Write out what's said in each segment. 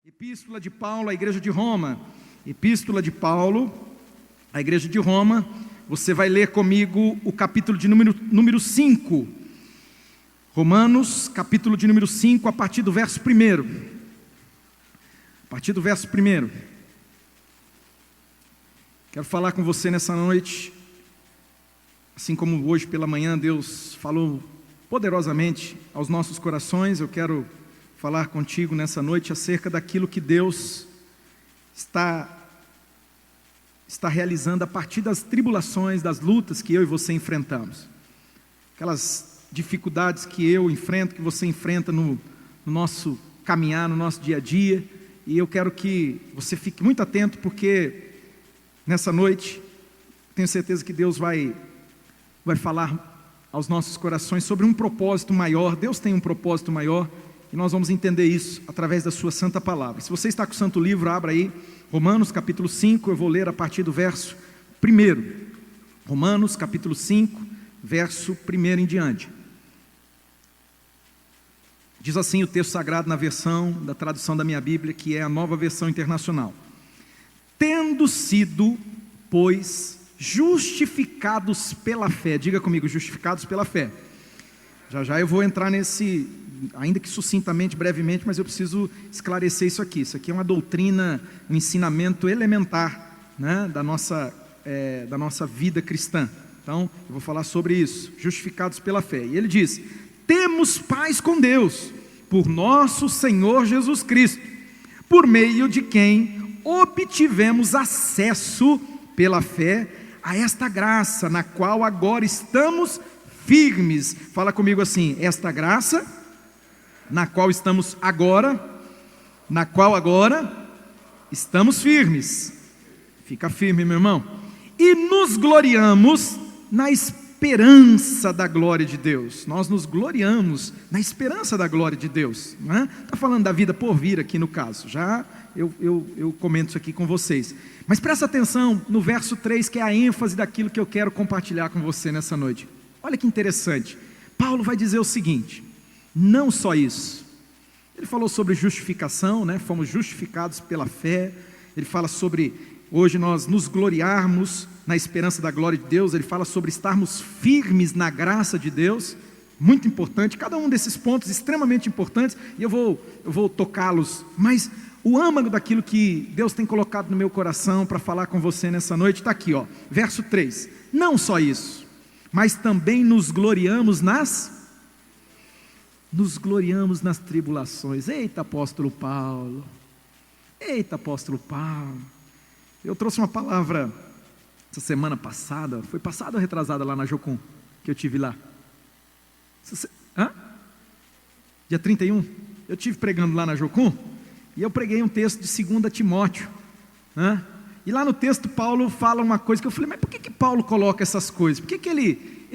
Epístola de Paulo à Igreja de Roma. Epístola de Paulo à Igreja de Roma. Você vai ler comigo o capítulo de número 5. Romanos, capítulo de número 5, a partir do verso 1. A partir do verso 1. Quero falar com você nessa noite, assim como hoje pela manhã Deus falou poderosamente aos nossos corações. Eu quero falar contigo nessa noite acerca daquilo que Deus está realizando a partir das tribulações, das lutas que eu e você enfrentamos. Aquelas dificuldades que eu enfrento, que você enfrenta no nosso caminhar, no nosso dia a dia. E eu quero que você fique muito atento, porque nessa noite tenho certeza que Deus vai falar aos nossos corações sobre um propósito maior. Deus tem um propósito maior. E nós vamos entender isso através da sua santa palavra. Se você está com o santo livro, abra aí, Romanos capítulo 5, eu vou ler a partir do verso 1. Romanos capítulo 5, verso 1 em diante. Diz assim o texto sagrado na versão da tradução da minha Bíblia, que é a Nova Versão Internacional. Tendo sido, pois, justificados pela fé. Diga comigo, justificados pela fé. Já eu vou entrar nesse, ainda que sucintamente, brevemente, mas eu preciso esclarecer isso aqui. Isso aqui é uma doutrina, um ensinamento elementar, né, da nossa vida cristã. Então, eu vou falar sobre isso, justificados pela fé. E ele diz: temos paz com Deus, por nosso Senhor Jesus Cristo, por meio de quem obtivemos acesso pela fé a esta graça, na qual agora estamos firmes. Fala comigo assim: esta graça na qual estamos agora, na qual agora estamos firmes. Fica firme, meu irmão. E nos gloriamos na esperança da glória de Deus. Nós nos gloriamos na esperança da glória de Deus, não é? Está falando da vida por vir aqui no caso. Já eu comento isso aqui com vocês. Mas presta atenção no verso 3, que é a ênfase daquilo que eu quero compartilhar com você nessa noite. Olha que interessante. Paulo vai dizer o seguinte: não só isso. Ele falou sobre justificação, né? Fomos justificados pela fé. Ele fala sobre hoje nós nos gloriarmos na esperança da glória de Deus. Ele fala sobre estarmos firmes na graça de Deus. Muito importante, cada um desses pontos extremamente importantes, e eu vou tocá-los. Mas o âmago daquilo que Deus tem colocado no meu coração para falar com você nessa noite está aqui, ó, verso 3. Não só isso, mas também nos gloriamos nas tribulações. Eita, apóstolo Paulo. Eita, apóstolo Paulo. Eu trouxe uma palavra essa semana passada. Foi passada ou retrasada lá na Jocum, que eu tive lá? Dia 31. Eu tive pregando lá na Jocum, e eu preguei um texto de 2 Timóteo, né? E lá no texto Paulo fala uma coisa que eu falei: mas por que Paulo coloca essas coisas? Por que ele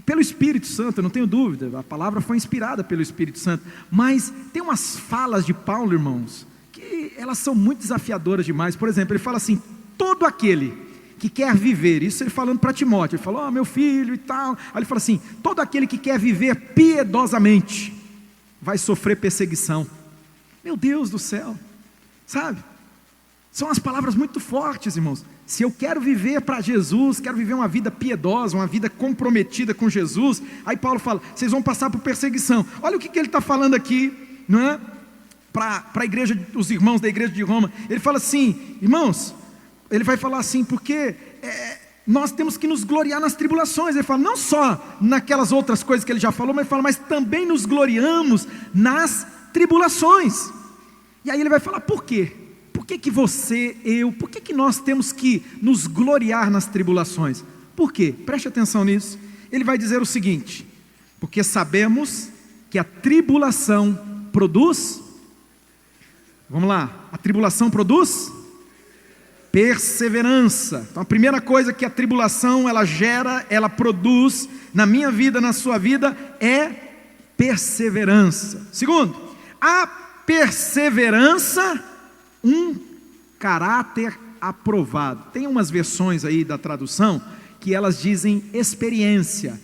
pelo Espírito Santo, eu não tenho dúvida, a palavra foi inspirada pelo Espírito Santo, mas tem umas falas de Paulo, irmãos, que elas são muito desafiadoras demais. Por exemplo, ele fala assim: todo aquele que quer viver, isso ele falando para Timóteo, ele falou: meu filho e tal. Aí ele fala assim: todo aquele que quer viver piedosamente vai sofrer perseguição. Meu Deus do céu, sabe? São as palavras muito fortes, irmãos. Se eu quero viver para Jesus, quero viver uma vida piedosa, uma vida comprometida com Jesus, aí Paulo fala: vocês vão passar por perseguição. Olha o que ele está falando aqui, não é? Para a igreja, os irmãos da igreja de Roma. Ele fala assim, irmãos, ele vai falar assim, porque nós temos que nos gloriar nas tribulações. Ele fala, não só naquelas outras coisas que ele já falou, mas ele fala, mas também nos gloriamos nas tribulações. E aí ele vai falar, por quê? Por que você, por que nós temos que nos gloriar nas tribulações? Por quê? Preste atenção nisso. Ele vai dizer o seguinte: porque sabemos que a tribulação produz, vamos lá, a tribulação produz perseverança. Então a primeira coisa que a tribulação ela gera, ela produz na minha vida, na sua vida, é perseverança. Segundo, a perseverança, um caráter aprovado. Tem umas versões aí da tradução que elas dizem experiência.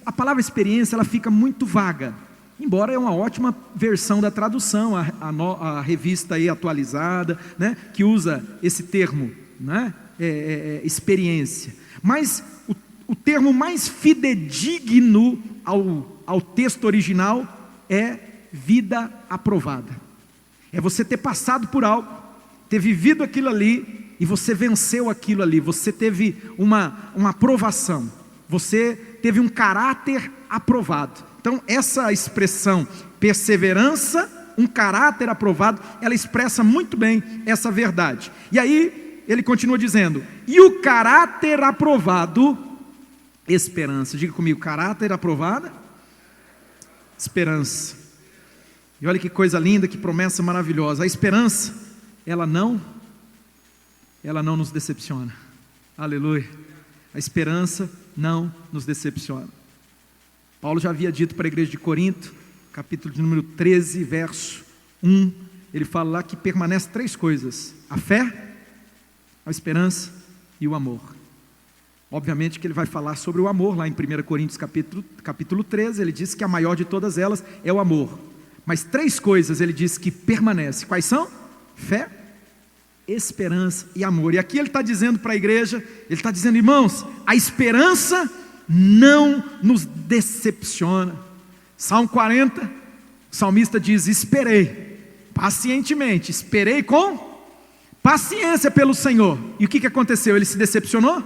A palavra experiência ela fica muito vaga. embora é uma ótima versão da tradução, a revista aí atualizada, né, que usa esse termo, né, experiência. Mas o termo mais fidedigno ao texto original é vida aprovada. É você ter passado por algo, ter vivido aquilo ali, e você venceu aquilo ali, você teve uma aprovação, você teve um caráter aprovado. Então essa expressão perseverança, um caráter aprovado, ela expressa muito bem essa verdade. E aí ele continua dizendo, e o caráter aprovado, esperança. Diga comigo, caráter aprovado, esperança. E olha que coisa linda, que promessa maravilhosa. A esperança, ela não nos decepciona. Aleluia. A esperança não nos decepciona. Paulo já havia dito para a igreja de Corinto, capítulo de número 13, verso 1, ele fala lá que permanece 3 coisas: a fé, a esperança e o amor. Obviamente que ele vai falar sobre o amor, lá em 1 Coríntios capítulo 13, ele diz que a maior de todas elas é o amor. Mas 3 coisas ele diz que permanecem. Quais são? Fé, esperança e amor. E aqui ele está dizendo para a igreja, ele está dizendo, irmãos, a esperança não nos decepciona. Salmo 40, o salmista diz, esperei pacientemente, esperei com paciência pelo Senhor. E o que aconteceu? Ele se decepcionou?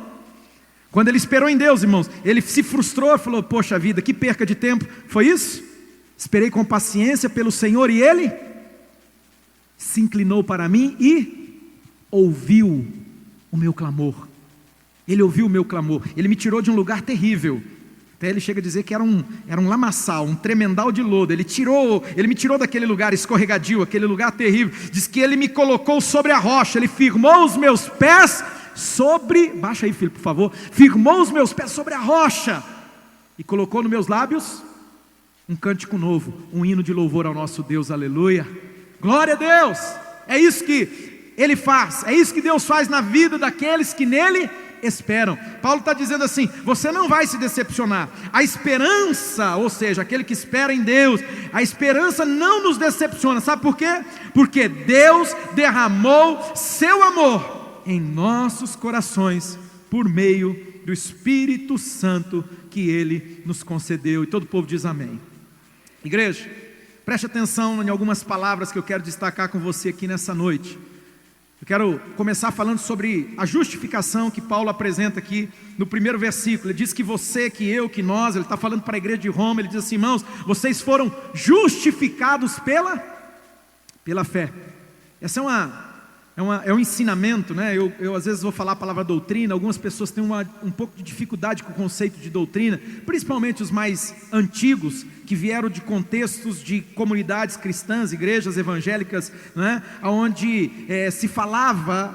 Quando ele esperou em Deus, irmãos, ele se frustrou, falou, poxa vida, que perca de tempo. Foi isso? Esperei com paciência pelo Senhor e Ele se inclinou para mim e ouviu o meu clamor. Ele ouviu o meu clamor. Ele me tirou de um lugar terrível. Até ele chega a dizer que era um lamaçal, um tremendal de lodo. Ele me tirou daquele lugar escorregadio, aquele lugar terrível. Diz que ele me colocou sobre a rocha. Ele firmou os meus pés sobre... Baixa aí, filho, por favor. Firmou os meus pés sobre a rocha e colocou nos meus lábios um cântico novo, um hino de louvor ao nosso Deus, aleluia, glória a Deus. É isso que Ele faz, é isso que Deus faz na vida daqueles que nele esperam. Paulo está dizendo assim, você não vai se decepcionar. A esperança, ou seja, aquele que espera em Deus, a esperança não nos decepciona. Sabe por quê? Porque Deus derramou seu amor em nossos corações por meio do Espírito Santo que Ele nos concedeu. E todo o povo diz amém. Igreja, preste atenção em algumas palavras que eu quero destacar com você aqui nessa noite. Eu quero começar falando sobre a justificação que Paulo apresenta aqui no primeiro versículo. Ele diz que você, que eu, que nós, ele está falando para a igreja de Roma, ele diz assim, irmãos, vocês foram justificados pela fé. Essa é um ensinamento, né? Eu às vezes vou falar a palavra doutrina, algumas pessoas têm um pouco de dificuldade com o conceito de doutrina, principalmente os mais antigos, que vieram de contextos de comunidades cristãs, igrejas evangélicas, né? Onde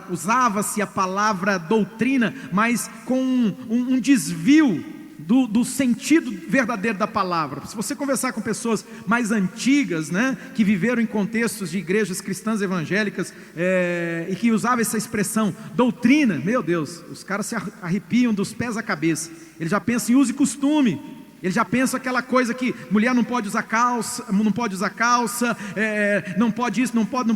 usava-se a palavra doutrina, mas com um desvio do sentido verdadeiro da palavra. Se você conversar com pessoas mais antigas, né, que viveram em contextos de igrejas cristãs evangélicas, e que usavam essa expressão doutrina, meu Deus, os caras se arrepiam dos pés à cabeça. Eles já pensam em uso e costume. Eles já pensam aquela coisa que mulher não pode usar calça, não pode isso, não pode.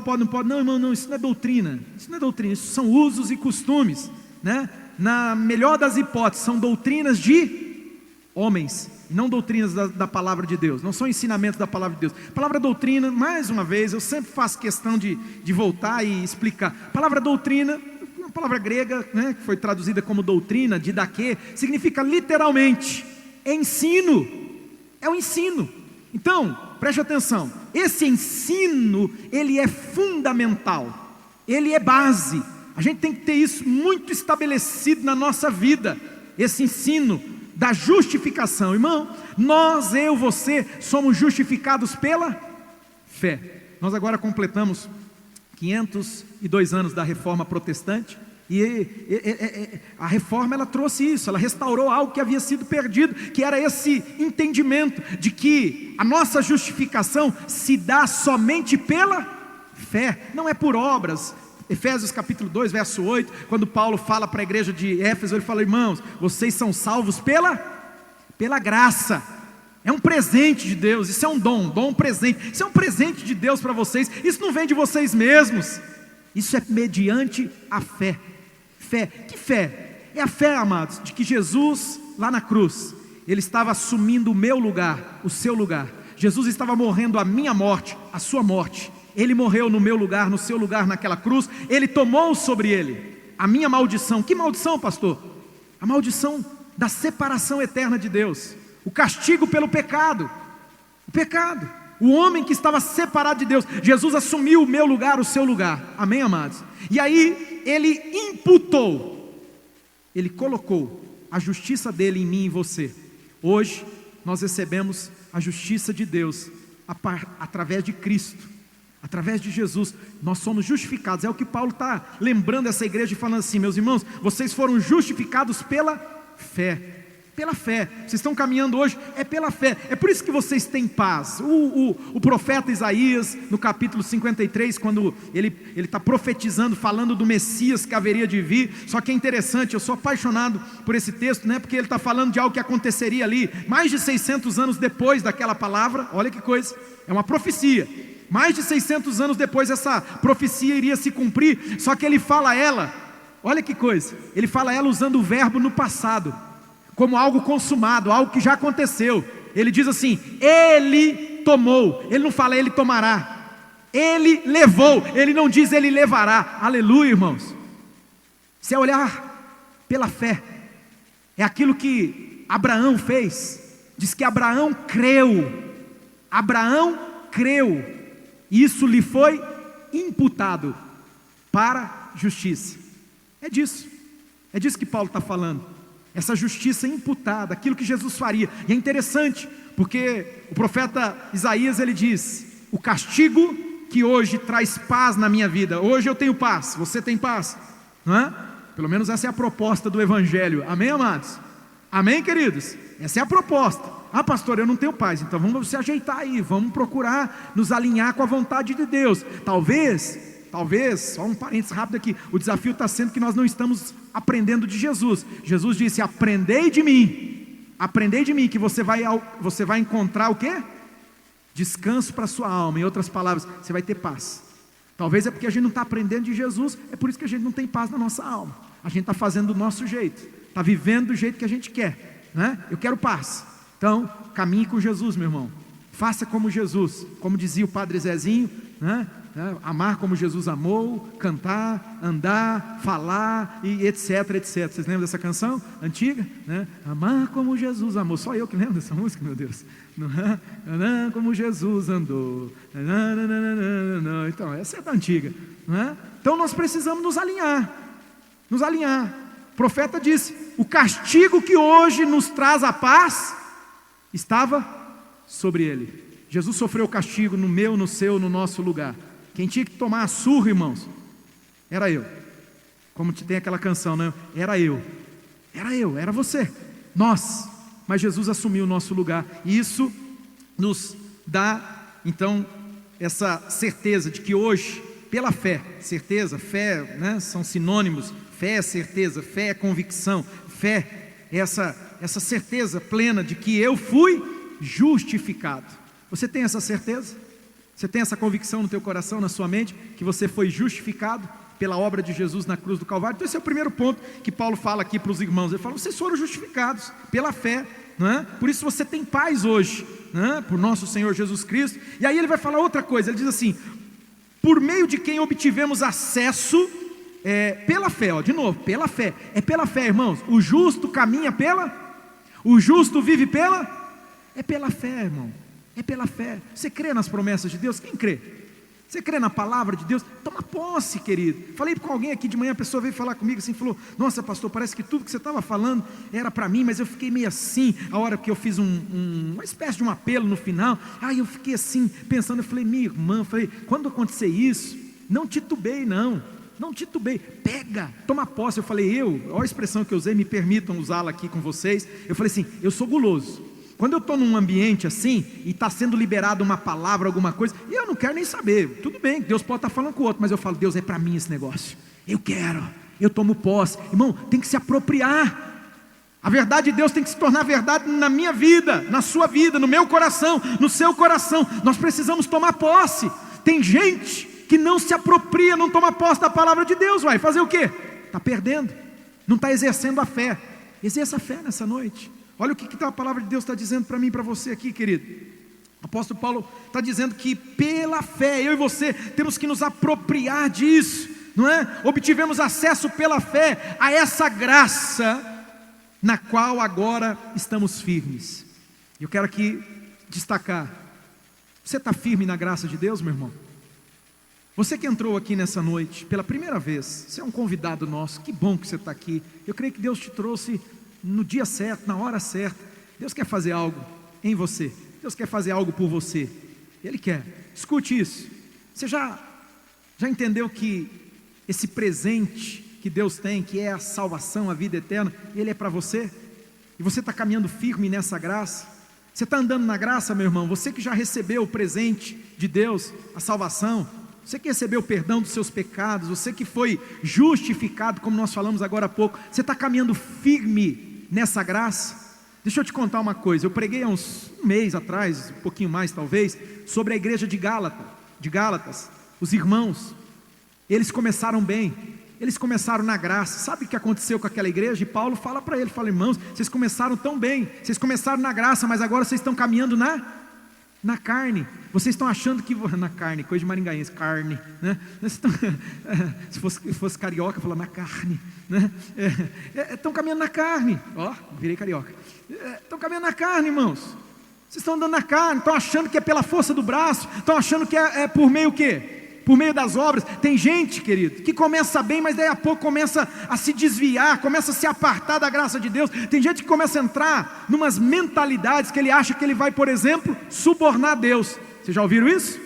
Não, irmão, não, isso não é doutrina. Isso não é doutrina, isso são usos e costumes, né? Na melhor das hipóteses, são doutrinas de homens, não doutrinas da palavra de Deus, não são ensinamentos da palavra de Deus. A palavra doutrina, mais uma vez, eu sempre faço questão de voltar e explicar. A palavra doutrina, uma palavra grega, né, que foi traduzida como doutrina, didaquê, significa literalmente ensino, é o ensino. Então, preste atenção, esse ensino, ele é fundamental, ele é base. A gente tem que ter isso muito estabelecido na nossa vida, esse ensino da justificação. Irmão, você somos justificados pela fé. Nós agora completamos 502 anos da Reforma Protestante, e a Reforma, ela trouxe isso, ela restaurou algo que havia sido perdido, que era esse entendimento de que a nossa justificação se dá somente pela fé, não é por obras. Efésios capítulo 2, verso 8, quando Paulo fala para a igreja de Éfeso, ele fala, irmãos, vocês são salvos pela graça, É um presente de Deus, isso é um dom presente. Isso é um presente de Deus para vocês. Isso não vem de vocês mesmos. Isso é mediante a fé. Fé, que fé? É a fé, amados, de que Jesus, lá na cruz, Ele estava assumindo o meu lugar, o seu lugar. Jesus estava morrendo a minha morte, a sua morte. Ele morreu no meu lugar, no seu lugar, naquela cruz. Ele tomou sobre Ele a minha maldição. Que maldição, pastor? A maldição da separação eterna de Deus. O castigo pelo pecado. O pecado. O homem que estava separado de Deus. Jesus assumiu o meu lugar, o seu lugar. Amém, amados? E aí, Ele imputou. Ele colocou a justiça dele em mim e em você. Hoje, nós recebemos a justiça de Deus através de Cristo, através de Jesus. Nós somos justificados. É o que Paulo está lembrando essa igreja e falando assim: meus irmãos, vocês foram justificados pela fé. Pela fé, vocês estão caminhando hoje, é pela fé. É por isso que vocês têm paz. O profeta Isaías, no capítulo 53, quando ele está profetizando, falando do Messias que haveria de vir. Só que é interessante, eu sou apaixonado por esse texto, né? Porque ele está falando de algo que aconteceria ali mais de 600 anos depois daquela palavra. Olha que coisa, é uma profecia. Mais de 600 anos depois essa profecia iria se cumprir. Só que ele fala ela, olha que coisa, ele fala ela usando o verbo no passado, como algo consumado, algo que já aconteceu. Ele diz assim: Ele tomou. Ele não fala Ele tomará. Ele levou. Ele não diz Ele levará. Aleluia, irmãos. Se é olhar pela fé, é aquilo que Abraão fez. Diz que Abraão creu. Abraão creu. E isso lhe foi imputado para justiça. É disso que Paulo está falando. Essa justiça imputada, aquilo que Jesus faria. E é interessante, porque o profeta Isaías, ele diz: o castigo que hoje traz paz na minha vida. Hoje eu tenho paz, você tem paz, não é? Pelo menos essa é a proposta do Evangelho. Amém, amados? Amém, queridos? Essa é a proposta. Ah, pastor, eu não tenho paz. Então vamos se ajeitar aí, vamos procurar nos alinhar com a vontade de Deus. Talvez, só um parênteses rápido aqui, o desafio está sendo que nós não estamos aprendendo de Jesus. Jesus disse: aprendei de mim, que você vai encontrar o quê? Descanso para a sua alma. Em outras palavras, você vai ter paz. Talvez é porque a gente não está aprendendo de Jesus, é por isso que a gente não tem paz na nossa alma. A gente está fazendo do nosso jeito, está vivendo do jeito que a gente quer, né? Eu quero paz. Então, caminhe com Jesus, meu irmão. Faça como Jesus, como dizia o Padre Zezinho, né? Amar como Jesus amou, cantar, andar, falar e etc, etc. Vocês lembram dessa canção antiga? Né? Amar como Jesus amou. Só eu que lembro dessa música, meu Deus. Como Jesus andou. Então, essa é da antiga. Né? Então nós precisamos nos alinhar. O profeta disse: o castigo que hoje nos traz a paz estava sobre ele. Jesus sofreu o castigo no meu, no seu, no nosso lugar. Quem tinha que tomar a surra, irmãos, era eu. Como tem aquela canção, né? Era eu, era você, nós. Mas Jesus assumiu o nosso lugar. E isso nos dá, então, essa certeza de que hoje, pela fé, certeza, fé, né, são sinônimos. Fé é certeza, fé é convicção. Fé é essa certeza plena de que eu fui justificado. Você tem essa certeza? Você tem essa convicção no teu coração, na sua mente, que você foi justificado pela obra de Jesus na cruz do Calvário? Então esse é o primeiro ponto que Paulo fala aqui para os irmãos. Ele fala: vocês foram justificados pela fé, não é? Por isso você tem paz hoje, não é? Por nosso Senhor Jesus Cristo. E aí ele vai falar outra coisa, ele diz assim: por meio de quem obtivemos acesso, pela fé, ó, de novo, pela fé. É pela fé, irmãos. O justo caminha o justo vive é pela fé, irmão. É pela fé. Você crê nas promessas de Deus? Quem crê? Você crê na palavra de Deus? Toma posse, querido. Falei com alguém aqui de manhã, a pessoa veio falar comigo assim, falou: nossa, pastor, parece que tudo que você estava falando era para mim, mas eu fiquei meio assim, a hora que eu fiz uma espécie de um apelo no final. Aí eu fiquei assim, pensando, eu falei: minha irmã, quando acontecer isso, não titubei, pega, toma posse. Eu falei, olha a expressão que eu usei, me permitam usá-la aqui com vocês. Eu falei assim: eu sou guloso. Quando eu estou num ambiente assim, e está sendo liberada uma palavra, alguma coisa, e eu não quero nem saber, tudo bem, Deus pode estar falando com o outro, mas eu falo: Deus, é para mim esse negócio, eu quero, eu tomo posse. Irmão, tem que se apropriar. A verdade de Deus tem que se tornar verdade na minha vida, na sua vida, no meu coração, no seu coração. Nós precisamos tomar posse. Tem gente que não se apropria, não toma posse da palavra de Deus. Vai fazer o quê? Está perdendo, não está exercendo a fé. Exerça a fé nessa noite. Olha o que a palavra de Deus está dizendo para mim e para você aqui, querido. O apóstolo Paulo está dizendo que pela fé, eu e você temos que nos apropriar disso, não é? Obtivemos acesso pela fé a essa graça na qual agora estamos firmes. Eu quero aqui destacar: você está firme na graça de Deus, meu irmão? Você que entrou aqui nessa noite pela primeira vez, você é um convidado nosso, que bom que você está aqui. Eu creio que Deus te trouxe no dia certo, na hora certa. Deus quer fazer algo em você, Deus quer fazer algo por você, Ele quer. Escute isso. Você já entendeu que esse presente que Deus tem, que é a salvação, a vida eterna, Ele é para você? E você está caminhando firme nessa graça? Você está andando na graça, meu irmão? Você que já recebeu o presente de Deus, a salvação, você que recebeu o perdão dos seus pecados, você que foi justificado, como nós falamos agora há pouco, você está caminhando firme nessa graça? Deixa eu te contar uma coisa. Eu preguei há um mês atrás, um pouquinho mais talvez, sobre a igreja de Gálatas. Os irmãos, eles começaram bem, eles começaram na graça. Sabe o que aconteceu com aquela igreja? E Paulo fala para ele, fala: irmãos, vocês começaram tão bem, vocês começaram na graça, mas agora vocês estão caminhando na carne. Vocês estão achando que... na carne, coisa de maringaense, carne, né? Se fosse carioca, fala na carne, né? Estão caminhando na carne. Virei carioca. Estão caminhando na carne, irmãos. Vocês estão andando na carne, estão achando que é pela força do braço, estão achando que é por meio o quê? Por meio das obras. Tem gente, querido, que começa bem, mas daí a pouco começa a se desviar, começa a se apartar da graça de Deus. Tem gente que começa a entrar numas mentalidades que ele acha que ele vai, por exemplo, subornar Deus. Vocês já ouviram isso?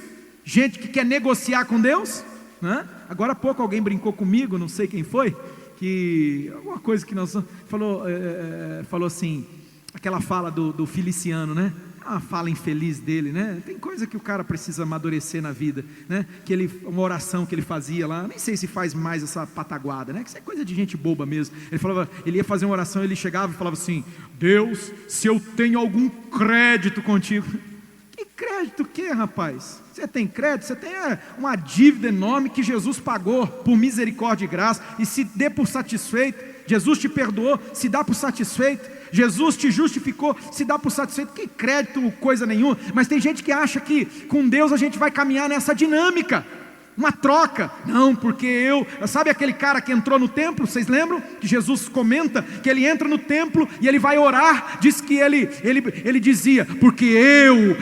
Gente que quer negociar com Deus, né? Agora há pouco alguém brincou comigo, não sei quem foi, que alguma coisa que nós falou assim, aquela fala do Feliciano, né? A fala infeliz dele, né? Tem coisa que o cara precisa amadurecer na vida, né? Uma oração que ele fazia lá, nem sei se faz mais essa pataguada, né? Que isso é coisa de gente boba mesmo. Ele ia fazer uma oração, ele chegava e falava assim: Deus, se eu tenho algum crédito contigo. Que crédito que, rapaz? Você tem crédito? Você tem uma dívida enorme que Jesus pagou por misericórdia e graça, e se dê por satisfeito. Jesus te perdoou, se dá por satisfeito. Jesus te justificou, se dá por satisfeito. Que crédito, coisa nenhuma. Mas tem gente que acha que com Deus a gente vai caminhar nessa dinâmica, uma troca. Não, porque sabe aquele cara que entrou no templo? Vocês lembram que Jesus comenta que ele entra no templo e ele vai orar? Diz que ele dizia: porque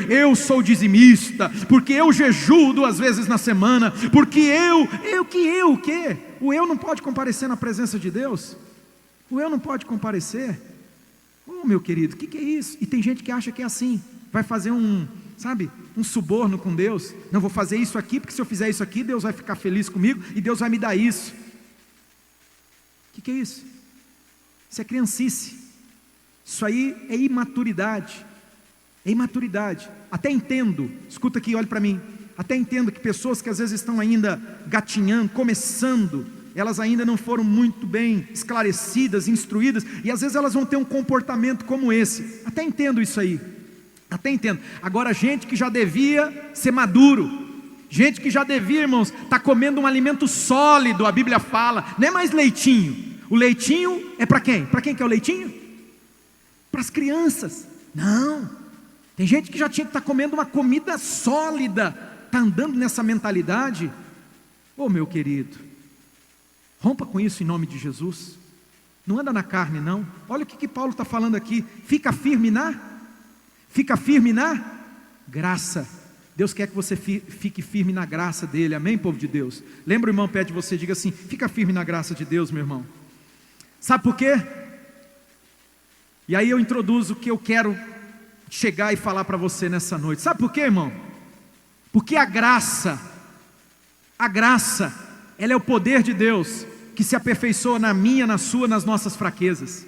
eu sou dizimista, porque eu jejuo 2 vezes na semana, porque o quê? O eu não pode comparecer na presença de Deus? O eu não pode comparecer? Meu querido, o que é isso? E tem gente que acha que é assim, vai fazer um suborno com Deus. Não, vou fazer isso aqui, porque se eu fizer isso aqui, Deus vai ficar feliz comigo e Deus vai me dar isso. O que é isso? Isso é criancice. Isso aí é imaturidade. É imaturidade. Até entendo, escuta aqui, olhe para mim. Até entendo que pessoas que às vezes estão ainda gatinhando, começando, elas ainda não foram muito bem esclarecidas, instruídas, e às vezes elas vão ter um comportamento como esse. Até entendo isso aí, até entendo. Agora, gente que já devia ser maduro, gente que já devia, irmãos, estar comendo um alimento sólido, a Bíblia fala, não é mais leitinho. O leitinho é para quem? Para quem que é o leitinho? Para as crianças. Não, tem gente que já tinha que estar comendo uma comida sólida, está andando nessa mentalidade. Meu querido, rompa com isso em nome de Jesus. Não anda na carne, não. Olha o que Paulo está falando aqui. Fica firme na graça. Deus quer que você fique firme na graça dele. Amém, povo de Deus? Lembra, o irmão pede você, diga assim: fica firme na graça de Deus, meu irmão. Sabe por quê? E aí eu introduzo o que eu quero chegar e falar para você nessa noite. Sabe por quê, irmão? Porque a graça, ela é o poder de Deus que se aperfeiçoa na minha, na sua, nas nossas fraquezas.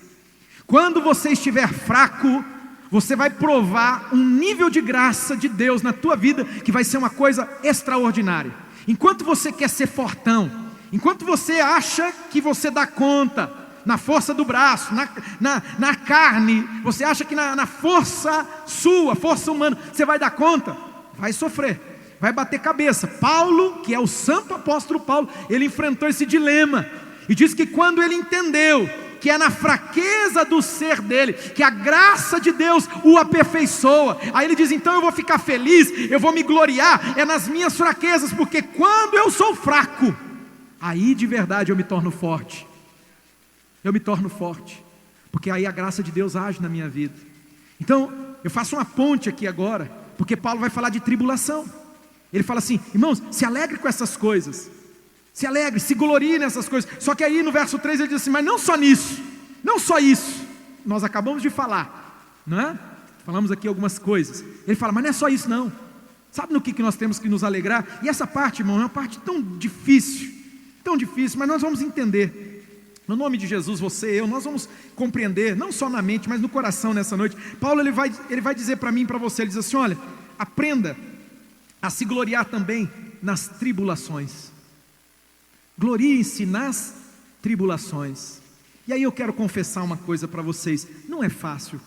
Quando você estiver fraco, você vai provar um nível de graça de Deus na tua vida que vai ser uma coisa extraordinária. Enquanto você quer ser fortão, enquanto você acha que você dá conta, na força do braço, na carne, você acha que na força sua, força humana, você vai dar conta? Vai sofrer, vai bater cabeça. Paulo, que é o santo apóstolo Paulo, ele enfrentou esse dilema, e diz que quando ele entendeu que é na fraqueza do ser dele que a graça de Deus o aperfeiçoa, aí ele diz: então eu vou ficar feliz, eu vou me gloriar, é nas minhas fraquezas, porque quando eu sou fraco, aí de verdade eu me torno forte. Eu me torno forte, porque aí a graça de Deus age na minha vida. Então, eu faço uma ponte aqui agora, porque Paulo vai falar de tribulação. Ele fala assim: irmãos, se alegre com essas coisas, se alegre, se glorie nessas coisas. Só que aí no verso 3 ele diz assim: mas não só nisso, não só isso, nós acabamos de falar, não é? Falamos aqui algumas coisas. Ele fala: mas não é só isso não. Sabe no que nós temos que nos alegrar? E essa parte, irmão, é uma parte tão difícil, mas nós vamos entender. No nome de Jesus, você e eu, nós vamos compreender, não só na mente, mas no coração nessa noite. Paulo ele vai dizer para mim e para você, ele diz assim: olha, aprenda a se gloriar também nas tribulações. Glorie-se nas tribulações. E aí eu quero confessar uma coisa para vocês: não é fácil.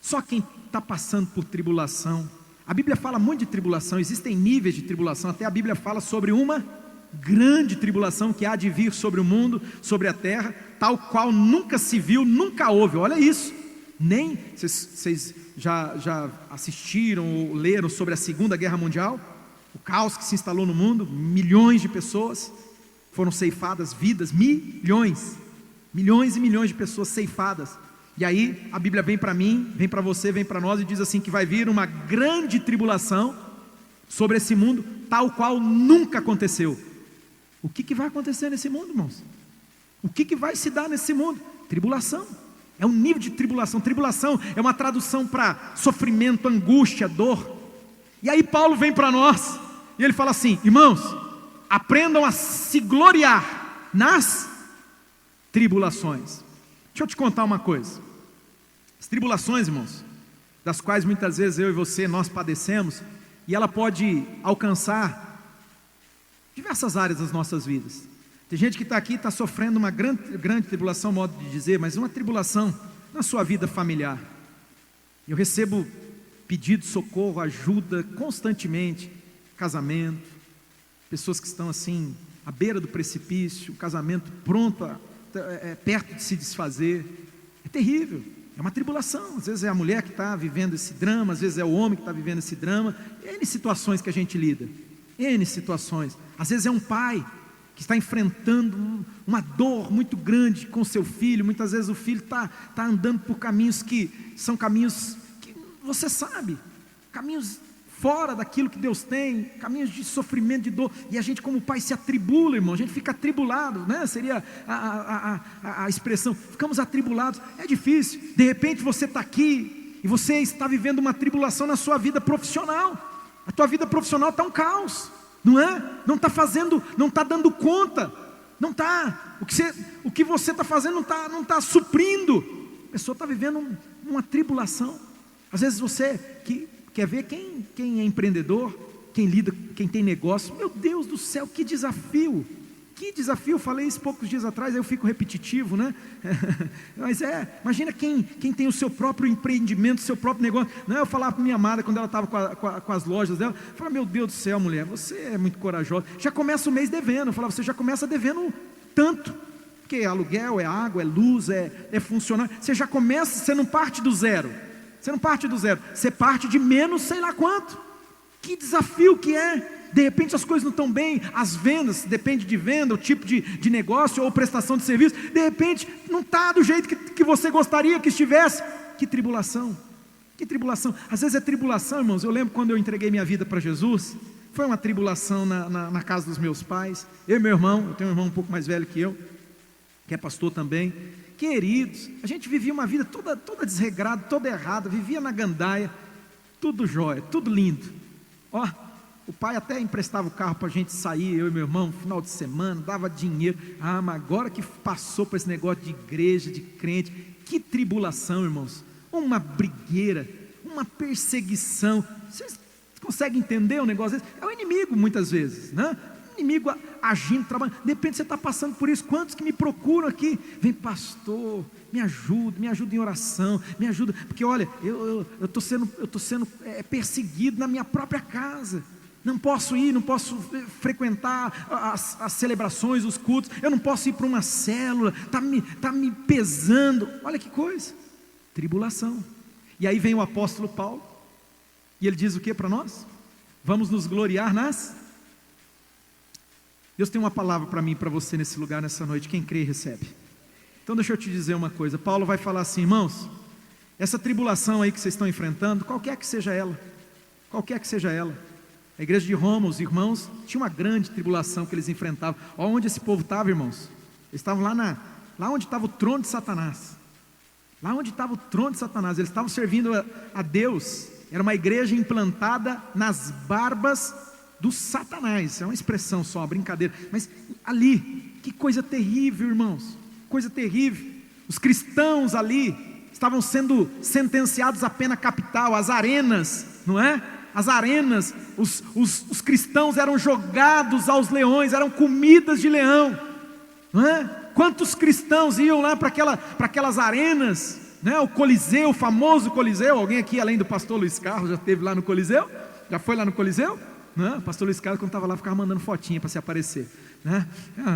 Só quem está passando por tribulação. A Bíblia fala muito de tribulação, existem níveis de tribulação, até a Bíblia fala sobre uma grande tribulação que há de vir sobre o mundo, sobre a terra, tal qual nunca se viu, nunca houve. Olha isso, nem vocês já assistiram ou leram sobre a Segunda Guerra Mundial, o caos que se instalou no mundo, milhões de pessoas foram ceifadas, vidas, milhões e milhões de pessoas ceifadas. E aí a Bíblia vem para mim, vem para você, vem para nós e diz assim, que vai vir uma grande tribulação sobre esse mundo, tal qual nunca aconteceu. O que vai acontecer nesse mundo, irmãos? O que vai se dar nesse mundo? Tribulação, é um nível de tribulação. Tribulação é uma tradução para sofrimento, angústia, dor. E aí Paulo vem para nós, e ele fala assim: irmãos, aprendam a se gloriar nas tribulações. Deixa eu te contar uma coisa. As tribulações, irmãos, das quais muitas vezes eu e você, nós padecemos, e ela pode alcançar diversas áreas das nossas vidas. Tem gente que está aqui, está sofrendo uma grande tribulação, modo de dizer, mas uma tribulação na sua vida familiar. Eu recebo pedido de socorro, ajuda constantemente, casamento, pessoas que estão assim, à beira do precipício, o casamento pronto, perto de se desfazer. É terrível, é uma tribulação. Às vezes é a mulher que está vivendo esse drama, às vezes é o homem que está vivendo esse drama. N situações que a gente lida, N situações. Às vezes é um pai que está enfrentando uma dor muito grande com seu filho. Muitas vezes o filho está andando por caminhos que são caminhos que você sabe, caminhos fora daquilo que Deus tem, caminhos de sofrimento, de dor, e a gente como pai se atribula, irmão, a gente fica atribulado, né? Seria a expressão, ficamos atribulados. É difícil. De repente você está aqui e você está vivendo uma tribulação na sua vida profissional. A tua vida profissional está um caos, não é? Não está fazendo, não está dando conta, não está, o que você está fazendo não está suprindo. A pessoa está vivendo uma tribulação. Às vezes você que quer ver quem é empreendedor, quem lida, quem tem negócio. Meu Deus do céu, que desafio! Que desafio! Eu falei isso poucos dias atrás, aí eu fico repetitivo, né? Mas imagina quem tem o seu próprio empreendimento, o seu próprio negócio. Não é eu falar para minha amada, quando ela estava com as lojas dela, eu falava: meu Deus do céu, mulher, você é muito corajosa. Já começa o mês devendo. Eu falava: você já começa devendo tanto, porque aluguel, é água, é luz, é funcionário. Você já começa, você não parte do zero. Você não parte do zero, você parte de menos sei lá quanto. Que desafio que é. De repente as coisas não estão bem, as vendas, depende de venda, o tipo de negócio ou prestação de serviço, de repente não está do jeito que você gostaria que estivesse. Que tribulação, que tribulação. Às vezes é tribulação, irmãos. Eu lembro quando eu entreguei minha vida para Jesus, foi uma tribulação na casa dos meus pais. Eu e meu irmão, eu tenho um irmão um pouco mais velho que eu, que é pastor também. Queridos, a gente vivia uma vida toda desregrada, toda errada, vivia na gandaia, tudo jóia, tudo lindo. Ó, o pai até emprestava o carro para a gente sair, eu e meu irmão, no final de semana, dava dinheiro. Ah, mas agora que passou para esse negócio de igreja, de crente, que tribulação, irmãos. Uma brigueira, uma perseguição. Vocês conseguem entender um negócio desse? É o inimigo muitas vezes, né? inimigo agindo, trabalhando. De repente você está passando por isso. Quantos que me procuram aqui? Vem, pastor, me ajuda em oração, me ajuda, porque olha, eu estou sendo perseguido na minha própria casa. Não posso ir, não posso frequentar as celebrações, os cultos, eu não posso ir para uma célula, está me pesando. Olha que coisa, tribulação. E aí vem o apóstolo Paulo, e ele diz o que para nós? Vamos nos gloriar nas... Deus tem uma palavra para mim e para você nesse lugar, nessa noite. Quem crê recebe. Então deixa eu te dizer uma coisa. Paulo vai falar assim: irmãos, essa tribulação aí que vocês estão enfrentando, qualquer que seja ela, a igreja de Roma, os irmãos, tinha uma grande tribulação que eles enfrentavam. Olha onde esse povo estava, irmãos. Eles estavam lá onde estava o trono de Satanás. Eles estavam servindo a Deus. Era uma igreja implantada nas barbas do Satanás. É uma expressão só, uma brincadeira. Mas ali, que coisa terrível, irmãos. Coisa terrível. Os cristãos ali estavam sendo sentenciados à pena capital, às arenas, não é? As arenas, os cristãos eram jogados aos leões, eram comidas de leão, não é? Quantos cristãos iam lá para aquelas arenas, né? O Coliseu, o famoso Coliseu. Alguém aqui, além do pastor Luiz Carlos, já esteve lá no Coliseu? Já foi lá no Coliseu? Não? O pastor Luiz Carlos, quando estava lá, ficava mandando fotinha para se aparecer, né?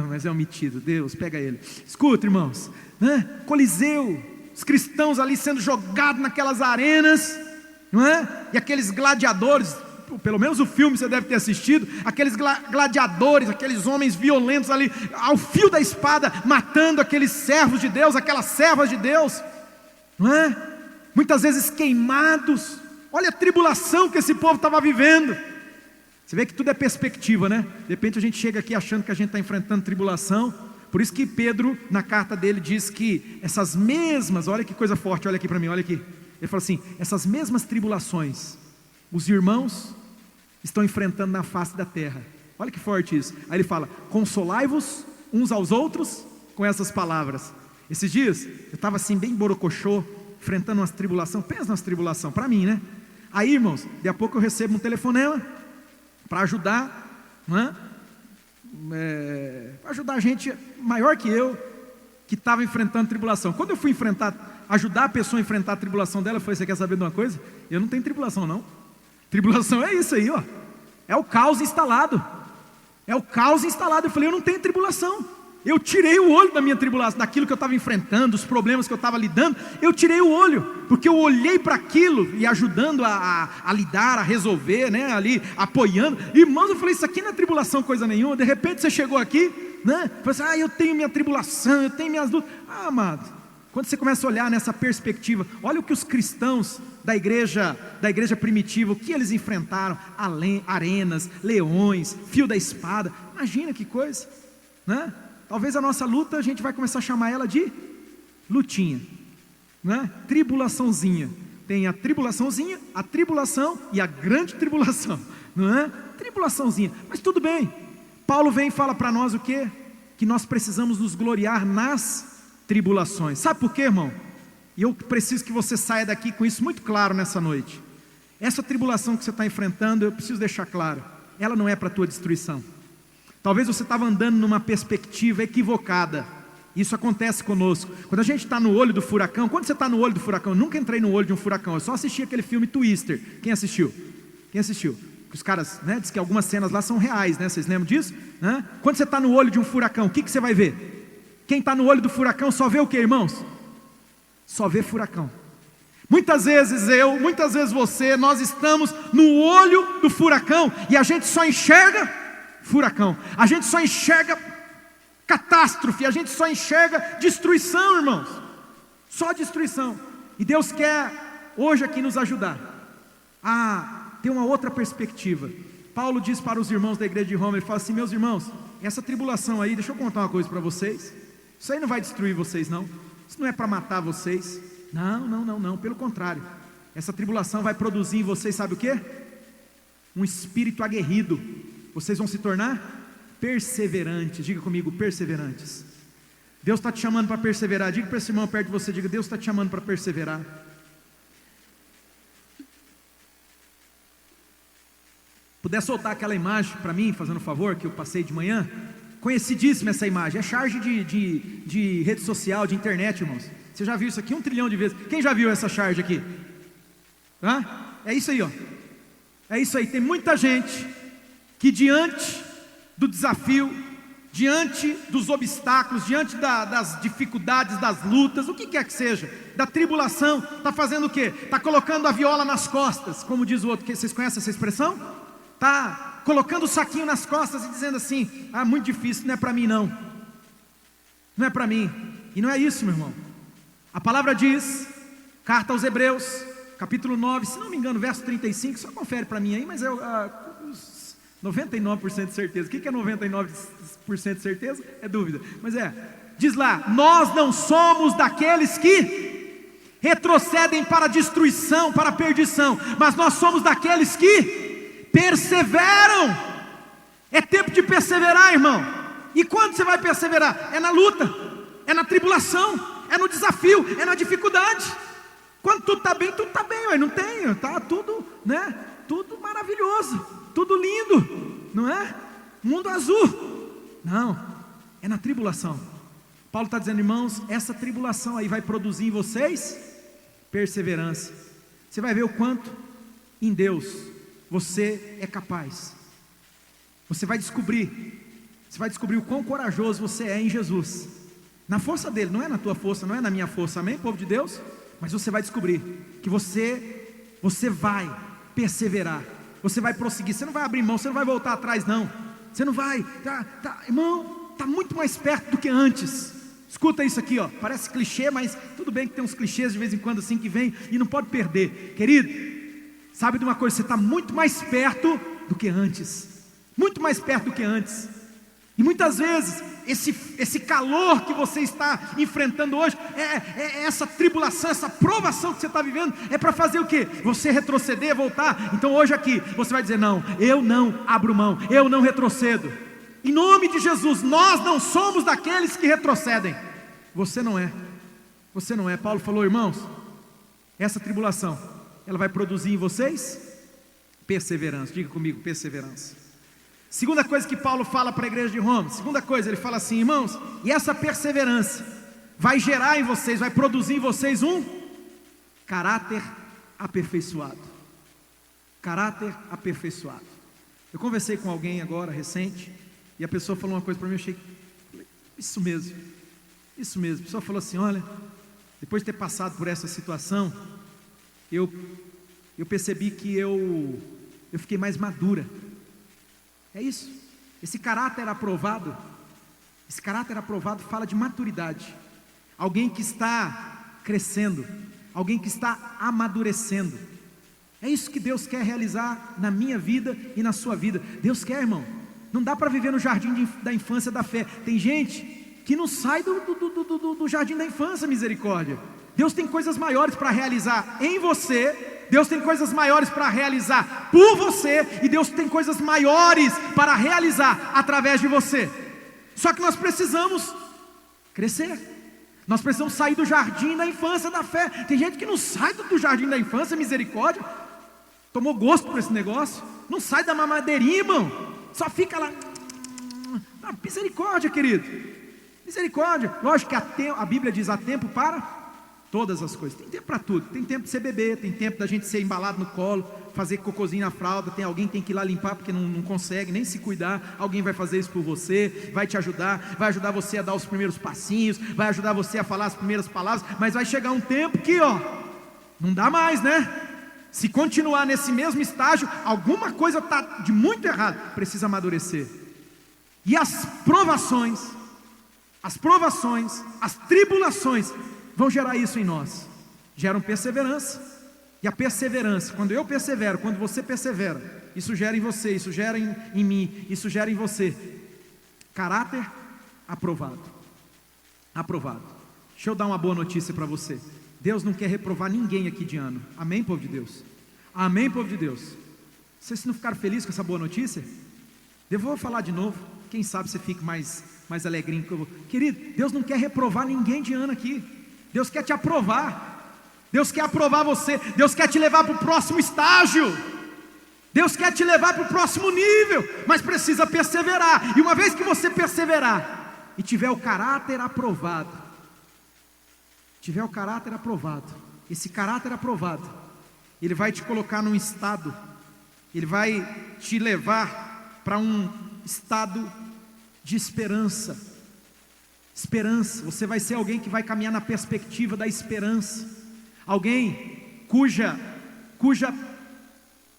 Mas é um metido, Deus, pega ele. Escuta, irmãos, né? Coliseu, os cristãos ali sendo jogados naquelas arenas, não é? E aqueles gladiadores, pelo menos o filme você deve ter assistido, aqueles gladiadores, aqueles homens violentos ali, ao fio da espada, matando aqueles servos de Deus, aquelas servas de Deus, não é? Muitas vezes queimados. Olha a tribulação que esse povo estava vivendo. Você vê que tudo é perspectiva, né? De repente a gente chega aqui achando que a gente está enfrentando tribulação. Por isso que Pedro, na carta dele, diz que essas mesmas, olha que coisa forte, olha aqui para mim, olha aqui. Ele fala assim: essas mesmas tribulações, os irmãos estão enfrentando na face da terra. Olha que forte isso. Aí ele fala: consolai-vos uns aos outros com essas palavras. Esses dias, eu estava assim bem borocochô, enfrentando umas tribulações. Pensa nas tribulações, para mim, né? Aí, irmãos, daqui a pouco eu recebo um telefonema para ajudar, não é? Para ajudar a gente maior que eu, que estava enfrentando tribulação. Quando eu fui ajudar a pessoa a enfrentar a tribulação dela, eu falei: você quer saber de uma coisa? Eu não tenho tribulação não. Tribulação é isso aí, ó. É o caos instalado. Eu falei: eu não tenho tribulação. Eu tirei o olho da minha tribulação, daquilo que eu estava enfrentando, os problemas que eu estava lidando. Eu tirei o olho, porque eu olhei para aquilo e ajudando a lidar, a resolver, né? Ali apoiando. Irmãos, eu falei: isso aqui não é tribulação coisa nenhuma. De repente você chegou aqui, né? Falei assim: eu tenho minha tribulação, eu tenho minhas lutas. Amado, quando você começa a olhar nessa perspectiva, olha o que os cristãos da igreja primitiva, o que eles enfrentaram: arenas, leões, fio da espada. Imagina que coisa, né? Talvez a nossa luta, a gente vai começar a chamar ela de lutinha, né? Tribulaçãozinha. Tem a tribulaçãozinha, a tribulação e a grande tribulação, não é? Tribulaçãozinha, mas tudo bem. Paulo vem e fala para nós o quê? Que nós precisamos nos gloriar nas tribulações. Sabe por quê, irmão? E eu preciso que você saia daqui com isso muito claro nessa noite. Essa tribulação que você está enfrentando, eu preciso deixar claro, ela não é para a tua destruição. Talvez você estava andando numa perspectiva equivocada. Isso acontece conosco. Quando a gente está no olho do furacão, quando você está no olho do furacão, eu nunca entrei no olho de um furacão, eu só assisti aquele filme Twister. Quem assistiu? Os caras, né, diz que algumas cenas lá são reais, né? Vocês lembram disso? Né? Quando você está no olho de um furacão, o que você vai ver? Quem está no olho do furacão só vê o que, irmãos? Só vê furacão. Muitas vezes muitas vezes você, nós estamos no olho do furacão e a gente só enxerga furacão, a gente só enxerga catástrofe, a gente só enxerga destruição, irmãos, só destruição. E Deus quer hoje aqui nos ajudar a ter uma outra perspectiva. Paulo diz para os irmãos da igreja de Roma, ele fala assim: meus irmãos, essa tribulação aí, deixa eu contar uma coisa para vocês, isso aí não vai destruir vocês não, isso não é para matar vocês, não, pelo contrário, essa tribulação vai produzir em vocês, sabe o que? Um espírito aguerrido. Vocês vão se tornar perseverantes. Diga comigo: perseverantes. Deus está te chamando para perseverar. Diga para esse irmão perto de você, diga: Deus está te chamando para perseverar. Puder soltar aquela imagem para mim, fazendo um favor, que eu passei de manhã. Conhecidíssima essa imagem, é charge de rede social, de internet, irmãos. Você já viu isso aqui 1 trilhão de vezes? Quem já viu essa charge aqui? Hã? É isso aí, ó. É isso aí, tem muita gente que diante do desafio, diante dos obstáculos, diante das dificuldades, das lutas, o que quer que seja, da tribulação, está fazendo o quê? Está colocando a viola nas costas, como diz o outro. Vocês conhecem essa expressão? Está colocando o saquinho nas costas e dizendo assim: ah, muito difícil, não é para mim não. Não é para mim. E não é isso, meu irmão. A palavra diz, carta aos Hebreus, capítulo 9, se não me engano, verso 35, só confere para mim aí, mas é 99% de certeza. O que é 99% de certeza? É dúvida. Mas diz lá: nós não somos daqueles que retrocedem para a destruição, para a perdição, mas nós somos daqueles que perseveram. É tempo de perseverar, irmão. E quando você vai perseverar? É na luta, é na tribulação, é no desafio, é na dificuldade. Quando tudo está bem, ué, não tem, está tudo, né? Tudo maravilhoso, tudo lindo, não é? Mundo azul. Não, é na tribulação. Paulo está dizendo, irmãos, essa tribulação aí vai produzir em vocês perseverança. Você vai ver o quanto em Deus você é capaz. Você vai descobrir o quão corajoso você é em Jesus. Na força dele, não é na tua força, não é na minha força, amém, povo de Deus? Mas você vai descobrir que você vai perseverar, você vai prosseguir, você não vai abrir mão, você não vai voltar atrás não, você não vai, irmão, está muito mais perto do que antes. Escuta isso aqui, ó, parece clichê, mas tudo bem que tem uns clichês de vez em quando assim que vem, e não pode perder, querido, sabe de uma coisa, você está muito mais perto do que antes, muito mais perto do que antes. E muitas vezes, esse calor que você está enfrentando hoje, essa tribulação, essa provação que você está vivendo, é para fazer o quê? Você retroceder, voltar. Então hoje aqui, você vai dizer, não, eu não abro mão, eu não retrocedo. Em nome de Jesus, nós não somos daqueles que retrocedem. Você não é. Paulo falou, irmãos, essa tribulação, ela vai produzir em vocês perseverança. Diga comigo, perseverança. Segunda coisa que Paulo fala para a igreja de Roma, segunda coisa, ele fala assim, irmãos, e essa perseverança vai gerar em vocês, vai produzir em vocês um caráter aperfeiçoado. Caráter aperfeiçoado. Eu conversei com alguém agora, recente, e a pessoa falou uma coisa para mim, eu achei, isso mesmo, a pessoa falou assim, olha, depois de ter passado por essa situação, eu percebi que eu fiquei mais madura. É isso, esse caráter aprovado fala de maturidade, alguém que está crescendo, alguém que está amadurecendo. É isso que Deus quer realizar na minha vida e na sua vida. Deus quer, irmão, não dá para viver no jardim da infância da fé. Tem gente que não sai do jardim da infância, misericórdia. Deus tem coisas maiores para realizar em você, Deus tem coisas maiores para realizar por você, e Deus tem coisas maiores para realizar através de você. Só que nós precisamos crescer, nós precisamos sair do jardim da infância da fé. Tem gente que não sai do jardim da infância, misericórdia, tomou gosto por esse negócio, não sai da mamadeirinha, irmão, só fica lá, misericórdia, querido, misericórdia. Lógico que a Bíblia diz, há tempo para todas as coisas, tem tempo para tudo, tem tempo de você beber, tem tempo da gente ser embalado no colo, fazer cocôzinho na fralda, tem alguém que tem que ir lá limpar porque não consegue nem se cuidar, alguém vai fazer isso por você, vai te ajudar, vai ajudar você a dar os primeiros passinhos, vai ajudar você a falar as primeiras palavras, mas vai chegar um tempo que não dá mais, né? Se continuar nesse mesmo estágio, alguma coisa está de muito errado, precisa amadurecer. E as provações, as tribulações vão gerar isso em nós, geram perseverança. E a perseverança, quando eu persevero, quando você persevera, isso gera em você, isso gera em mim, isso gera em você caráter aprovado. Deixa eu dar uma boa notícia para você. Deus não quer reprovar ninguém aqui de ano. Amém, povo de Deus? Amém, povo de Deus? Vocês não ficaram felizes com essa boa notícia? Eu vou falar de novo, quem sabe você fique mais alegrinho que eu vou. Querido, Deus não quer reprovar ninguém de ano aqui. Deus quer te aprovar, Deus quer aprovar você, Deus quer te levar para o próximo estágio. Deus quer te levar para o próximo nível, mas precisa perseverar. E uma vez que você perseverar e tiver o caráter aprovado, esse caráter aprovado, ele vai te colocar num estado, ele vai te levar para um estado de esperança. Você vai ser alguém que vai caminhar na perspectiva da esperança, alguém cuja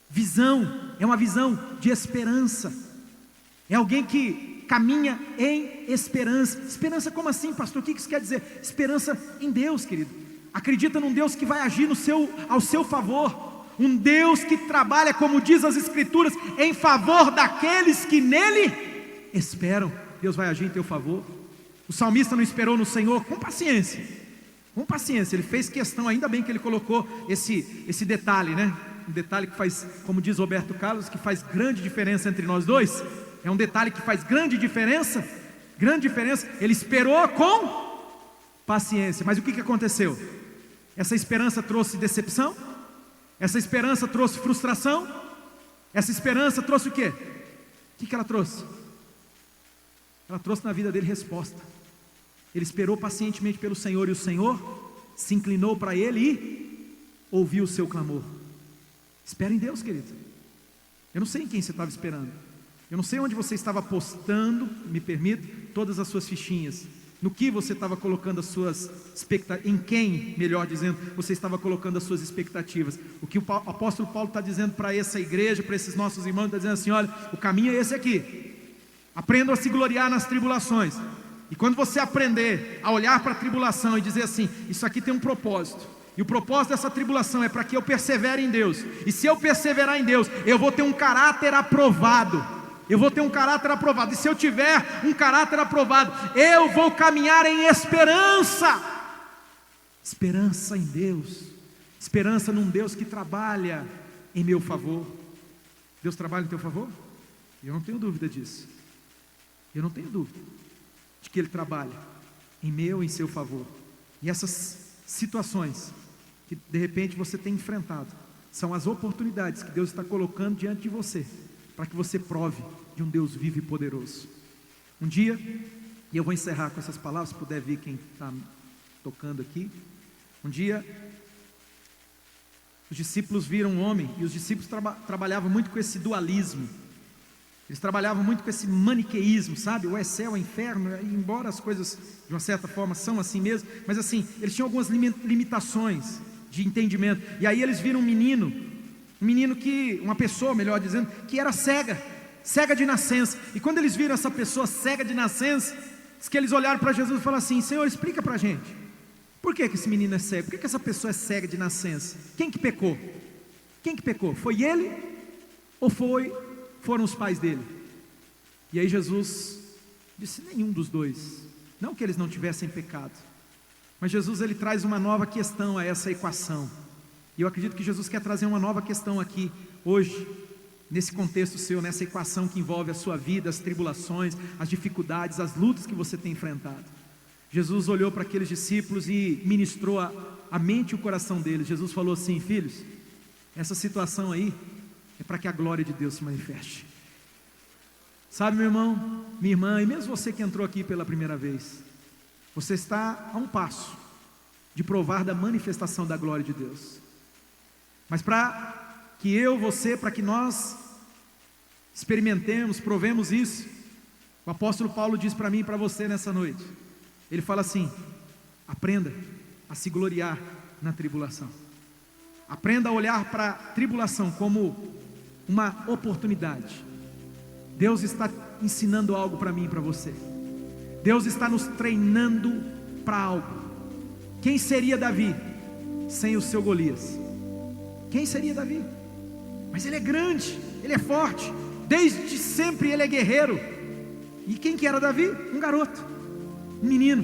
visão é uma visão de esperança, é alguém que caminha em esperança. Esperança como assim, pastor? O que isso quer dizer? Esperança em Deus, querido. Acredita num Deus que vai agir ao seu favor, um Deus que trabalha, como diz as Escrituras, em favor daqueles que nele esperam. Deus vai agir em teu favor. O salmista não esperou no Senhor com paciência, ele fez questão, ainda bem que ele colocou esse detalhe, né? Um detalhe que faz, como diz Roberto Carlos, que faz grande diferença entre nós dois. É um detalhe que faz grande diferença. Ele esperou com paciência. Mas o que aconteceu? Essa esperança trouxe decepção? Essa esperança trouxe frustração? Essa esperança trouxe o quê? O que ela trouxe? Ela trouxe na vida dele resposta. Ele esperou pacientemente pelo Senhor, e o Senhor se inclinou para ele e ouviu o seu clamor. Espera em Deus, querido. Eu não sei em quem você estava esperando, eu não sei onde você estava apostando, me permito, todas as suas fichinhas, no que você estava colocando as suas expectativas, em quem, melhor dizendo, você estava colocando as suas expectativas. O que o apóstolo Paulo está dizendo para essa igreja, para esses nossos irmãos, está dizendo assim: olha, o caminho é esse aqui, aprendam a se gloriar nas tribulações. E quando você aprender a olhar para a tribulação e dizer assim: isso aqui tem um propósito, e o propósito dessa tribulação é para que eu persevere em Deus, e se eu perseverar em Deus, eu vou ter um caráter aprovado, e se eu tiver um caráter aprovado, eu vou caminhar em esperança em Deus, esperança num Deus que trabalha em meu favor. Deus trabalha em teu favor? Eu não tenho dúvida disso, eu não tenho dúvida de que Ele trabalha em meu e em seu favor. E essas situações que de repente você tem enfrentado são as oportunidades que Deus está colocando diante de você, para que você prove de um Deus vivo e poderoso. Um dia, e eu vou encerrar com essas palavras, se puder vir quem está tocando aqui. Um dia, os discípulos viram um homem, e os discípulos trabalhavam muito com esse dualismo. Eles trabalhavam muito com esse maniqueísmo, sabe? O céu, o inferno, embora as coisas de uma certa forma são assim mesmo, mas assim, eles tinham algumas limitações de entendimento. E aí eles viram uma pessoa, melhor dizendo, que era cega de nascença. E quando eles viram essa pessoa cega de nascença, diz que eles olharam para Jesus e falaram assim: Senhor, explica para a gente, por que esse menino é cego? Por que essa pessoa é cega de nascença? Quem que pecou? Foi ele ou foram os pais dele? E aí Jesus disse: nenhum dos dois. Não que eles não tivessem pecado, mas Jesus, ele traz uma nova questão a essa equação. E eu acredito que Jesus quer trazer uma nova questão aqui hoje, nesse contexto seu, nessa equação que envolve a sua vida, as tribulações, as dificuldades, as lutas que você tem enfrentado. Jesus olhou para aqueles discípulos e ministrou a mente e o coração deles. Jesus falou assim: filhos, essa situação aí é para que a glória de Deus se manifeste. Sabe, meu irmão, minha irmã, e mesmo você que entrou aqui pela primeira vez, você está a um passo de provar da manifestação da glória de Deus. Mas para que para que nós experimentemos, provemos isso, o apóstolo Paulo diz para mim e para você nessa noite. Ele fala assim: aprenda a se gloriar na tribulação. Aprenda a olhar para a tribulação como uma oportunidade. Deus está ensinando algo para mim e para você. Deus está nos treinando para algo. Quem seria Davi sem o seu Golias? Quem seria Davi? Mas ele é grande, ele é forte, desde sempre ele é guerreiro. E quem que era Davi? Um garoto, um menino.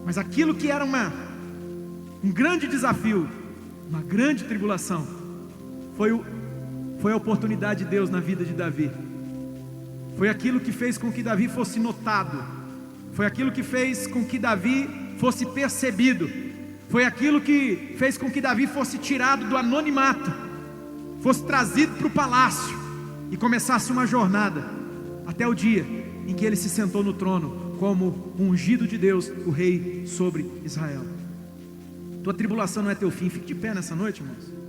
Mas aquilo que era um grande desafio, uma grande tribulação, foi a oportunidade de Deus na vida de Davi. Foi aquilo que fez com que Davi fosse notado, foi aquilo que fez com que Davi fosse percebido, foi aquilo que fez com que Davi fosse tirado do anonimato, fosse trazido para o palácio e começasse uma jornada até o dia em que ele se sentou no trono como ungido de Deus, o rei sobre Israel. Tua tribulação não é teu fim. Fique de pé nessa noite, irmãos.